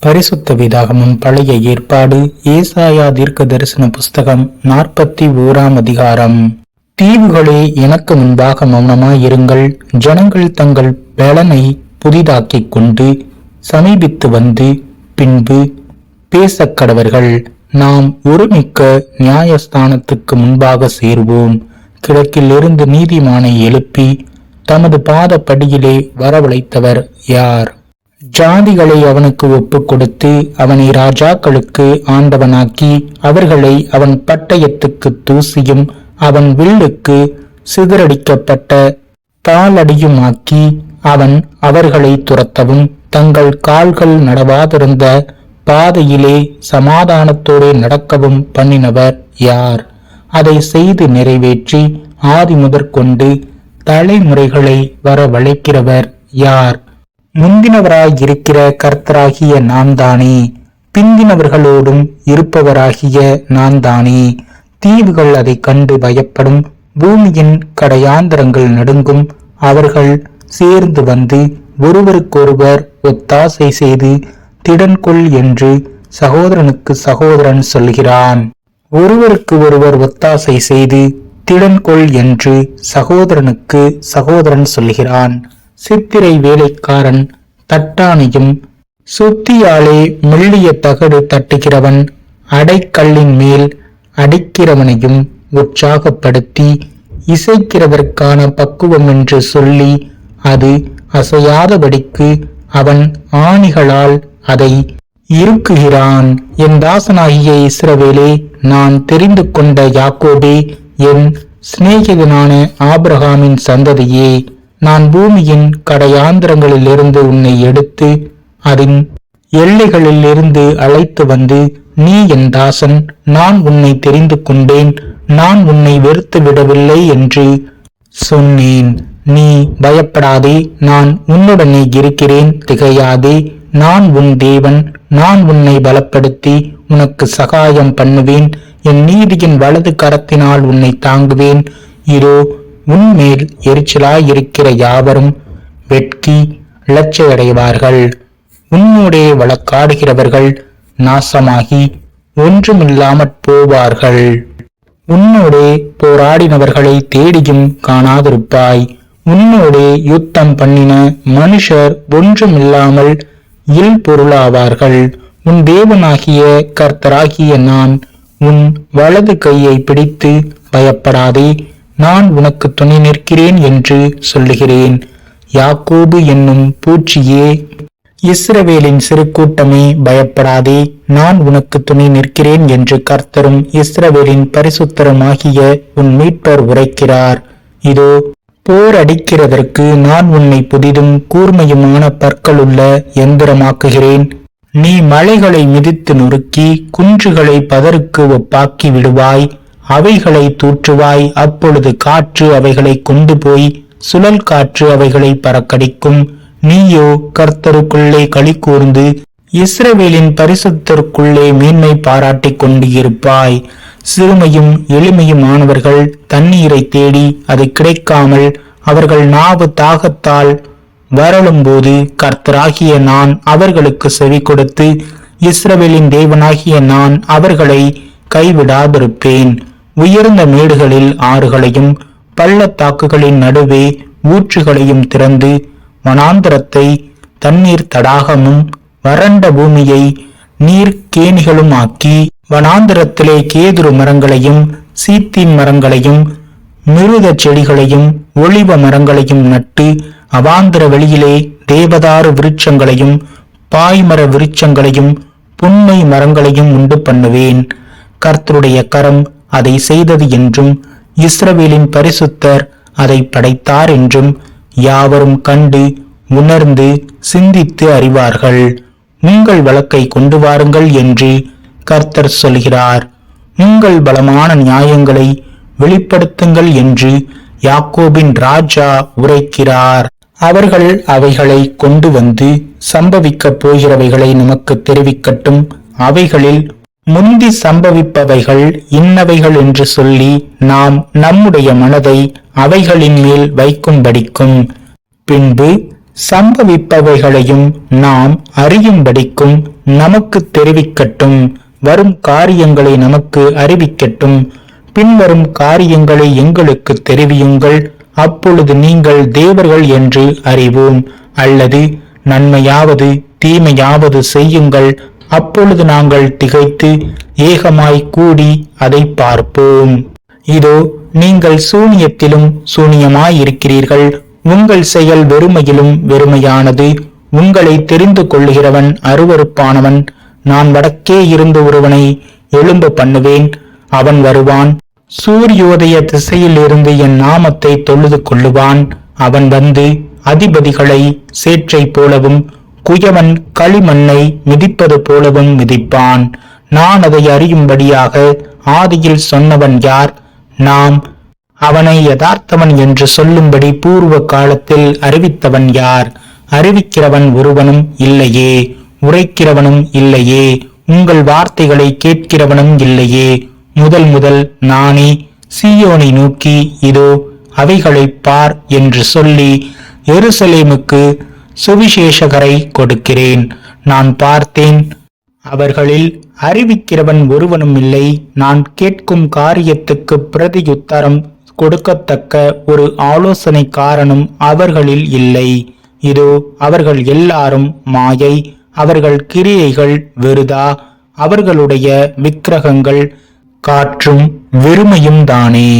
பரிசுத்த வேதாகமம் பழைய ஏற்பாடு ஏசாயா தீர்க்க தரிசன புஸ்தகம் 41ஆம் அதிகாரம். தீவுகளே, எனக்கு முன்பாக மௌனமாயிருங்கள். ஜனங்கள் தங்கள் பலனை புதிதாக்கிக் கொண்டு சமீபித்து வந்து பின்பு பேசக்கடவர்கள். நாம் ஒருமிக்க நியாயஸ்தானத்துக்கு முன்பாக சேர்வோம். கிழக்கிலிருந்து நீதிமானை எழுப்பி தமது பாதப்படியிலே வரவழைத்தவர் யார்? ஜாதிகளை அவனுக்கு ஒப்புக் கொடுத்து அவனை ராஜாக்களுக்கு ஆண்டவனாக்கி அவர்களை அவன் பட்டயத்துக்கு தூசியும் அவன் வில்லுக்கு சிதறடிக்கப்பட்ட தாளடியுமாக்கி அவன் அவர்களை துரத்தவும் தங்கள் கால்கள் நடவாதிருந்த பாதையிலே சமாதானத்தோடு நடக்கவும் பண்ணினவர் யார்? அதை செய்து நிறைவேற்றி ஆதி முதற்கொண்டு தலைமுறைகளை வரவழைக்கிறவர் யார்? முந்தினவராயிருக்கிற கர்த்தராகிய நான் தானே, பிந்தினவர்களோடும் இருப்பவராகிய நான் தானே. தீவுகள் அதை கண்டு பயப்படும், பூமியின் கடையாந்தரங்கள் நடுங்கும். அவர்கள் சேர்ந்து வந்து ஒருவருக்கொருவர் ஒத்தாசை செய்து திடன்கொள் என்று சகோதரனுக்கு சகோதரன் சொல்கிறான். ஒருவருக்கு ஒருவர் ஒத்தாசை செய்து திடன்கொள் என்று சகோதரனுக்கு சகோதரன் சொல்கிறான். சித்திரை வேலைக்காரன் தட்டானையும் சுத்தியாலே மெல்லிய தகடு தட்டுகிறவன் அடைக்கல்லின் மேல் அடிக்கிறவனையும் உற்சாகப்படுத்தி இசைக்கிறதற்கான பக்குவம் என்று சொல்லி அது அசையாதபடிக்கு அவன் ஆணிகளால் அதை இறுக்குகிறான். என் தாசனாகிய இஸ்ரவேலே, நான் தெரிந்து கொண்ட யாக்கோபே, என் சிநேகிதனான ஆபிரகாமின் சந்ததியே, நான் பூமியின் கடையாந்திரங்களிலிருந்து உன்னை எடுத்து அதன் எல்லைகளில் இருந்து அழைத்து வந்து, நீ என் தாசன், நான் உன்னை தெரிந்து கொண்டேன், நான் உன்னை வெறுத்து விடவில்லை என்று சொன்னேன். நீ பயப்படாதே, நான் உன்னுடனே இருக்கிறேன், திகையாதே. நான் உன் தேவன், நான் உன்னை பலப்படுத்தி உனக்கு சகாயம் பண்ணுவேன். என் நீதியின் வலது கரத்தினால் உன்னை தாங்குவேன். இதோ உன்மேல் எரிச்சலாயிருக்கிற யாவரும் வெட்கி இலச்சையடைவார்கள். உன்னோடே வழக்காடுகிறவர்கள் நாசமாகி ஒன்றுமில்லாமற் போவார்கள். உன்னோடே போராடினவர்களை தேடியும் காணாதிருப்பாய். உன்னோடே யுத்தம் பண்ணின மனுஷர் ஒன்றுமில்லாமல் இல்பொருளாவார்கள். உன் தேவனாகிய கர்த்தராகிய நான் உன் வலது கையை பிடித்து பயப்படாதே, நான் உனக்கு துணை நிற்கிறேன் என்று சொல்லுகிறேன். யாக்கோபு என்னும் பூச்சியே, இஸ்ரவேலின் சிறு கூட்டமே, பயப்படாதே, நான் உனக்கு துணை நிற்கிறேன் என்று கர்த்தரும் இஸ்ரவேலின் பரிசுத்தருமாகிய உன் மீட்பர் உரைக்கிறார். இதோ போர் அடிக்கிறதற்கு நான் உன்னை புதிதும் கூர்மையுமான பற்களுள்ள எந்திரமாக்குகிறேன். நீ மலைகளை மிதித்து நொறுக்கி குன்றுகளை பதருக்கு ஒப்பாக்கி விடுவாய். அவைகளை தூற்றுவாய். அப்பொழுது காற்று அவைகளை கொண்டு போய் சுழல் காற்று அவைகளை பறக்கடிக்கும். நீயோ கர்த்தருக்குள்ளே களி கூர்ந்து இஸ்ரவேலின் பரிசுத்தருக்குள்ளே மேன்மை பாராட்டிக் கொண்டு இருப்பாய். சிறுமையும் எளிமையுமானவர்கள் தண்ணீரை தேடி அது கிடைக்காமல் அவர்கள் நாவு தாகத்தால் வரலும்போது கர்த்தராகிய நான் அவர்களுக்கு செவி கொடுத்து இஸ்ரவேலின் தேவனாகிய நான் அவர்களை கைவிடாதிருப்பேன். உயர்ந்த மேடுகளில் ஆறுகளையும் பள்ளத்தாக்குகளின் நடுவே ஊற்றுகளையும் திறந்து வனாந்தரத்தை தண்ணீர் தடாகமும் வறண்ட பூமியை நீர்க்கேணிகளும் ஆக்கி வனாந்தரத்திலே கேதுரு மரங்களையும் சீத்தின் மரங்களையும் மிருத செடிகளையும் ஒளிவ மரங்களையும் நட்டு அவாந்திர வெளியிலே தேவதாரு விருட்சங்களையும் பாய்மர விருட்சங்களையும் புன்னை மரங்களையும் உண்டு பண்ணுவேன். கர்த்தருடைய கரம் அதை செய்தது என்றும் இஸ்ரவேலின் பரிசுத்தர் அதை படைத்தார் என்றும் யாவரும் கண்டு உணர்ந்து சிந்தித்து அறிவார்கள். உங்கள் வழக்கை கொண்டு வாருங்கள் என்று கர்த்தர் சொல்கிறார். உங்கள் பலமான நியாயங்களை வெளிப்படுத்துங்கள் என்று யாக்கோபின் ராஜா உரைக்கிறார். அவர்கள் அவைகளை கொண்டு வந்து சம்பவிக்கப் போகிறவைகளை நமக்கு தெரிவிக்கட்டும். அவைகளில் முந்தி சம்பவிப்பவைகள் இன்னவைகள் என்று சொல்லி நாம் நம்முடைய மனதை அவைகளின் மேல் வைக்கும்படிக்கும். பின்பு சம்பவிப்பவைகளையும் நாம் அறியும்படிக்கும் நமக்கு தெரிவிக்கட்டும். வரும் காரியங்களை நமக்கு அறிவிக்கட்டும். பின்வரும் காரியங்களை எங்களுக்கு தெரிவியுங்கள். அப்பொழுது நீங்கள் தேவர்கள் என்று அறிவோம். அல்லது நன்மையாவது தீமையாவது செய்யுங்கள். அப்பொழுது நாங்கள் திகைத்து ஏகமாய் கூடி அதை பார்ப்போம். இதோ நீங்கள் சூனியத்திலும் சூனியமாயிருக்கிறீர்கள். உங்கள் செயல் வெறுமையிலும் வெறுமையானது. உங்களை தெரிந்து கொள்ளுகிறவன் அருவருப்பானவன். நான் வடக்கே இருந்து ஒருவனை எழும்ப பண்ணுவேன். அவன் வருவான். சூரியோதய திசையில் இருந்து என் நாமத்தை தொழுது கொள்ளுவான். அவன் வந்து அதிபதிகளை சேற்றை போலவும் குயவன் களிமண்ணை மிதிப்பது போலவும் மிதிப்பான். நான் அதை அறியும்படியாக ஆதியில் சொன்னவன் யார்? நாம் அவனை யதார்த்தவன் என்று சொல்லும்படி பூர்வ காலத்தில் அறிவித்தவன் யார்? அறிவிக்கிறவன் ஒருவனும் இல்லையே, உரைக்கிறவனும் இல்லையே, உங்கள் வார்த்தைகளை கேட்கிறவனும் இல்லையே. முதல் நானே சீயோனை நோக்கி இதோ அவைகளை பார் என்று சொல்லி எருசலேமுக்கு சுவிசேஷகரை கொடுக்கிறேன். நான் பார்த்தேன், அவர்களில் அறிவிக்கிறவன் ஒருவனும் இல்லை. நான் கேட்கும் காரியத்துக்கு பிரதியுத்தரம் கொடுக்கத்தக்க ஒரு ஆலோசனைக்காரனும் அவர்களில் இல்லை. இதோ அவர்கள் எல்லாரும் மாயை. அவர்கள் கிரியைகள் வெறுதா. அவர்களுடைய விக்கிரகங்கள் காற்றும் வெறுமையும் தானே.